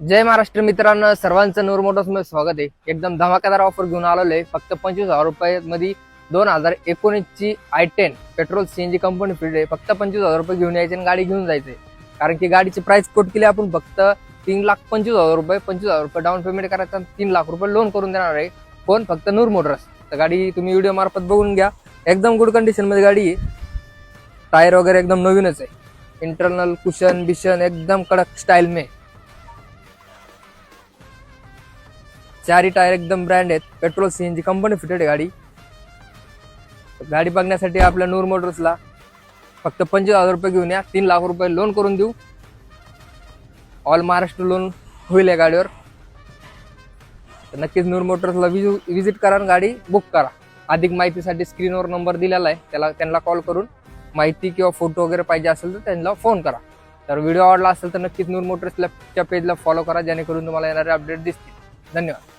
जय महाराष्ट्र मित्रांनो, सर्वांचं नूर मोटर्स मध्ये स्वागत आहे। एकदम धमाकेदार ऑफर घेऊन आलेलो आहे। फक्त 25,000 रुपयामध्ये 2019 ची i10 petrol CNG company field आहे। फक्त 25,000 रुपये घेऊन यायचे आणि गाडी घेऊन जायचे। कारण की गाडीची प्राइस कोट केली आपण फक्त 3,25,000 रुपये। 25,000 रुपये डाऊन पेमेंट करायचं आणि 3 लाख रुपये लोन करून देणार आहे। कोण? फक्त नूर मोटर्स। तर गाडी तुम्ही व्हिडिओ मार्फत बघून घ्या। एकदम गुड कंडिशन मध्ये गाडी आहे। टायर वगैरे एकदम नवीनच आहे। इंटरनल कुशन बिशन एकदम कडक स्टाइल में। चारी टायर एकदम ब्रँड आहेत। पेट्रोल सीएनजी कंपनी फिटेड गाडी। गाडी बघण्यासाठी आपल्या नूर मोटर्सला फक्त 25,000 रुपये घेऊन या। 3 लाख रुपये लोन करून देऊ। ऑल महाराष्ट्र लोन होईल या गाडीवर। तर नक्कीच नूर मोटर्सला विजिट करा आणि गाडी बुक करा। अधिक माहितीसाठी स्क्रीनवर नंबर दिलेला आहे, त्यांना कॉल करून माहिती किंवा फोटो वगैरे पाहिजे असेल तर त्यांना फोन करा। तर व्हिडिओ आवडला असेल तर नक्कीच नूर मोटर्सच्या पेजला फॉलो करा, जेणेकरून तुम्हाला येणारे अपडेट दिसतील। धन्यवाद।